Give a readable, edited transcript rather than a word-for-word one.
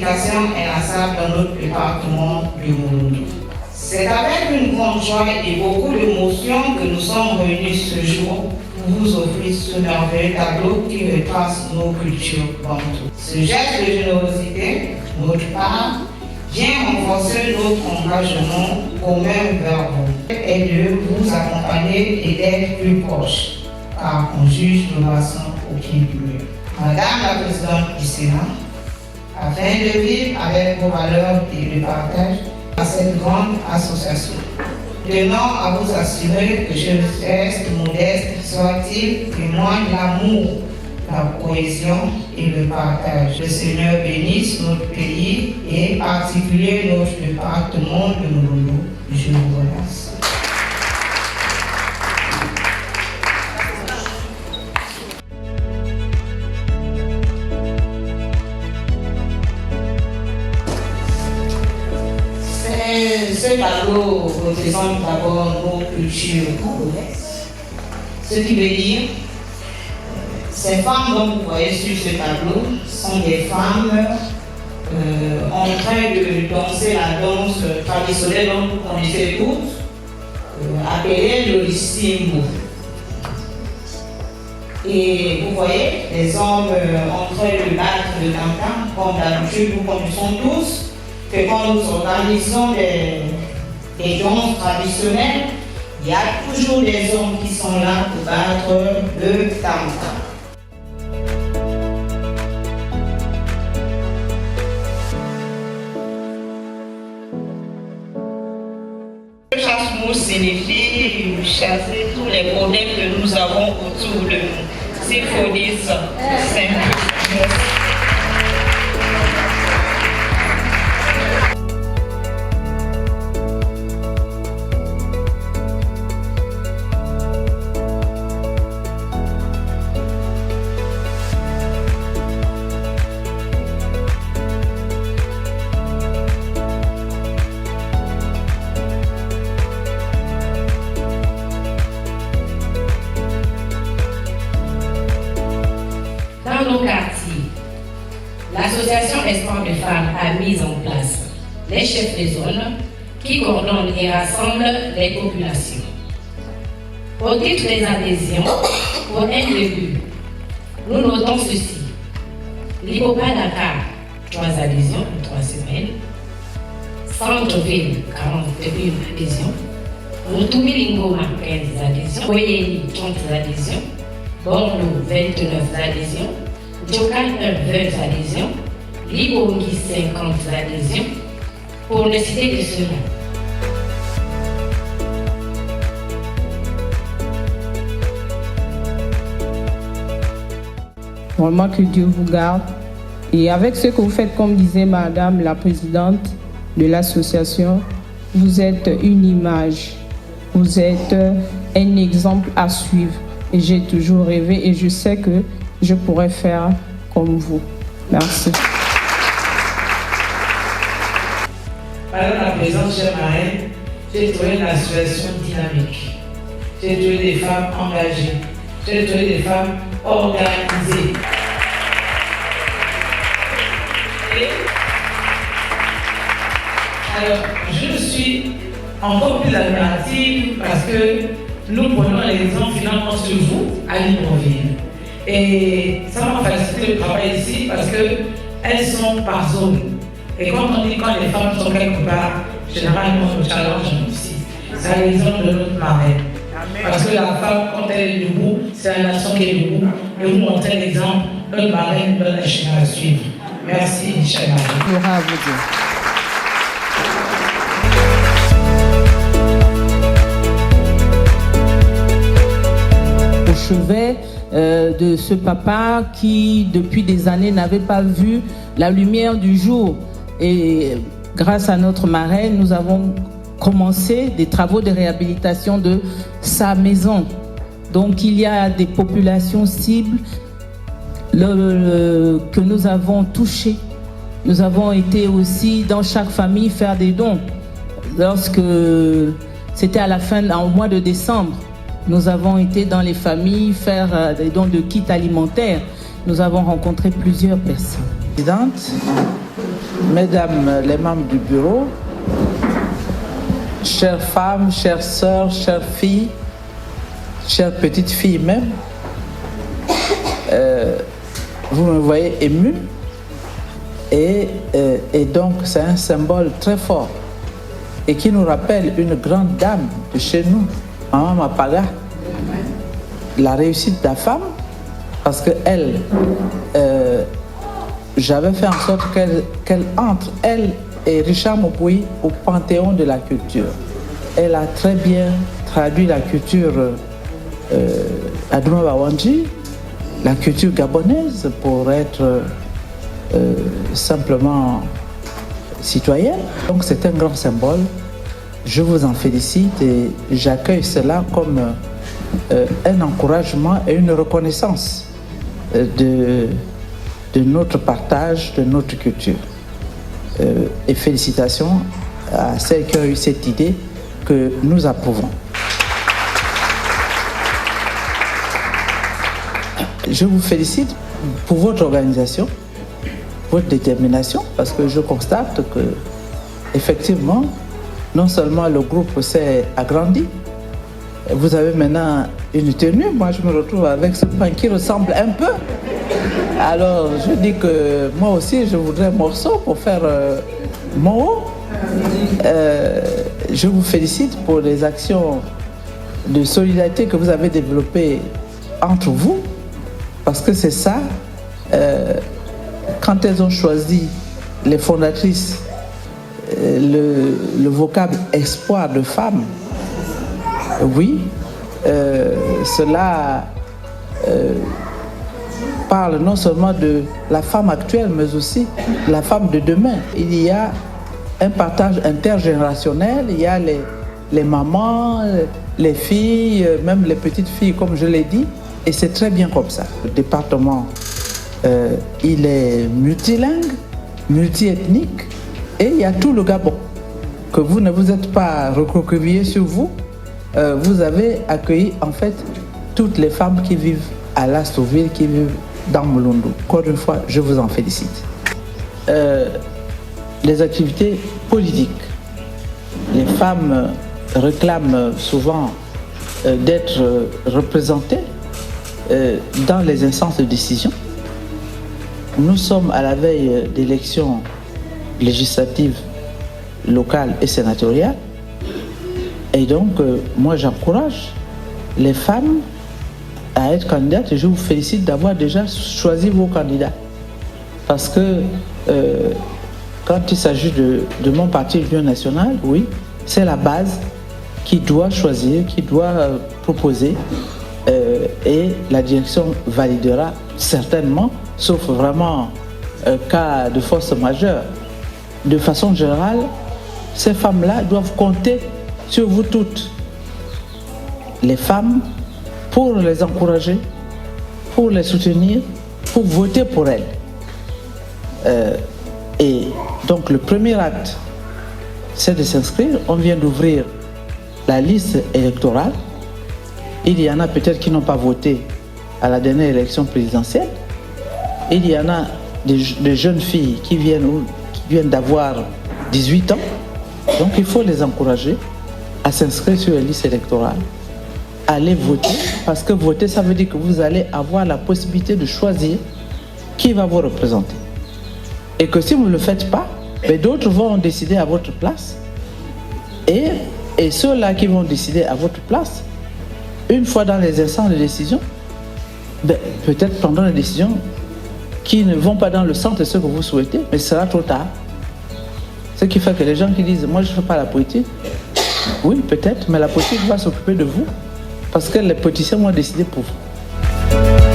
invitation est lancée dans notre département du Mouloundo. C'est avec une grande joie et beaucoup d'émotion que nous sommes réunis ce jour pour vous offrir ce merveilleux tableau qui retrace nos cultures bantoues. Ce geste de générosité, notre part, vient renforcer notre engagement commun vers vous et de vous accompagner et d'être plus proches, car on juge nos relations au pied du mur. Madame la Présidente du Sénat, afin de vivre avec vos valeurs et de partage à cette grande association, tenant à vous assurer que je reste modeste soit-il, témoigne l'amour, la cohésion et le partage. Le Seigneur bénisse notre pays et en particulier notre département de Mouloundo. Je vous remercie. Ce tableau représente d'abord nos cultures congolaises. Ce qui veut dire, ces femmes dont vous voyez sur ce tableau sont des femmes en train de danser la danse traditionnelle dont vous connaissez toutes, appelée le lissimbo. Et vous voyez les hommes en train de battre le tam-tam, comme d'habitude nous connaissons tous, que quand nous organisons des danses traditionnelles, il y a toujours des hommes qui sont là pour battre le tam-tam. Le chasse-mousse signifie chasser tous les problèmes que nous avons autour de nous. S'il faut dire ça, c'est simple. Dans nos quartiers, l'association Espoir de Femmes a mis en place les chefs de zone qui coordonnent et rassemblent les populations. Au titre des adhésions, pour un début, nous notons ceci. L'Ipopa Dakar, 3 adhésions en 3 semaines. Centre-Ville, 41 adhésions. Rotumi Lingoma, 15 adhésions. Oyeni, 30 adhésions. Bordeaux, 29 adhésions. Djokan, 20 adhésions. Libongi, 50 adhésions. Pour ne citer que cela. Vraiment que Dieu vous garde. Et avec ce que vous faites, comme disait Madame la Présidente de l'association, vous êtes une image, vous êtes un exemple à suivre. Et j'ai toujours rêvé et je sais que je pourrais faire comme vous. Merci. Madame la Présidente, chère marraine, j'ai trouvé une association dynamique. J'ai trouvé des femmes engagées. J'ai trouvé des femmes organisées. Alors, je suis encore plus admirative parce que nous prenons l'exemple finalement sur vous à Libreville. Et ça m'a facilité le travail ici parce qu'elles sont par zone. Et quand on dit quand les femmes sont quelque part, généralement on challenge ici. C'est l'exemple de notre marraine. Parce que la femme, quand elle est debout, c'est la nation qui est debout. Et vous montrez l'exemple, notre marraine donne la chemin à suivre. Merci, chère marraine. Gloire à vous Dieu. Chevet de ce papa qui, depuis des années, n'avait pas vu la lumière du jour. Et grâce à notre marraine, nous avons commencé des travaux de réhabilitation de sa maison. Donc, il y a des populations cibles que nous avons touchées. Nous avons été aussi dans chaque famille faire des dons. Lorsque c'était à la fin, au mois de décembre, nous avons été dans les familles faire des dons de kits alimentaires. Nous avons rencontré plusieurs personnes. Mesdames les membres du bureau, chères femmes, chères sœurs, chères filles, chères petites filles même, vous me voyez ému et donc c'est un symbole très fort et qui nous rappelle une grande dame de chez nous, Maman Mapaga, la réussite de la femme, parce que elle, j'avais fait en sorte qu'elle entre, elle et Richard Mopui, au panthéon de la culture. Elle a très bien traduit la culture Adouma Bawanji, la culture gabonaise, pour être simplement citoyenne. Donc c'est un grand symbole. Je vous en félicite et j'accueille cela comme un encouragement et une reconnaissance de notre partage, de notre culture. Et félicitations à celles qui ont eu cette idée que nous approuvons. Je vous félicite pour votre organisation, votre détermination, parce que je constate que, effectivement, non seulement le groupe s'est agrandi, vous avez maintenant une tenue. Moi, je me retrouve avec ce pain qui ressemble un peu. Alors, je dis que moi aussi, je voudrais un morceau pour faire mon haut. Je vous félicite pour les actions de solidarité que vous avez développées entre vous, parce que c'est ça, quand elles ont choisi, les fondatrices, le vocable espoir de femme, oui, cela parle non seulement de la femme actuelle, mais aussi de la femme de demain. Il y a un partage intergénérationnel, il y a les mamans, les filles, même les petites filles, comme je l'ai dit, et c'est très bien comme ça. Le département, il est multilingue, multiethnique, et il y a tout le Gabon. Que vous ne vous êtes pas recroquevillé sur vous, vous avez accueilli en fait toutes les femmes qui vivent à Lastoville, qui vivent dans Mulundu. Encore une fois, je vous en félicite. Les activités politiques. Les femmes réclament souvent d'être représentées dans les instances de décision. Nous sommes à la veille d'élections législatives, locales et sénatoriales. Et donc, moi, j'encourage les femmes à être candidates et je vous félicite d'avoir déjà choisi vos candidats. Parce que quand il s'agit de mon parti Union nationale, oui, c'est la base qui doit choisir, qui doit proposer et la direction validera certainement, sauf vraiment cas de force majeure. De façon générale, ces femmes-là doivent compter sur vous toutes, les femmes, pour les encourager, pour les soutenir, pour voter pour elles. Et donc le premier acte, c'est de s'inscrire. On vient d'ouvrir la liste électorale. Il y en a peut-être qui n'ont pas voté à la dernière élection présidentielle. Il y en a des jeunes filles qui viennent d'avoir 18 ans. Donc il faut les encourager à s'inscrire sur la liste électorale, aller voter, parce que voter, ça veut dire que vous allez avoir la possibilité de choisir qui va vous représenter. Et que si vous ne le faites pas, d'autres vont décider à votre place. Et ceux-là qui vont décider à votre place, une fois dans les instances de décision, peut-être prendront des décisions qui ne vont pas dans le sens de ce que vous souhaitez, mais ce sera trop tard. Ce qui fait que les gens qui disent « moi je ne fais pas la politique », oui peut-être, mais la politique va s'occuper de vous parce que les politiciens vont décider pour vous.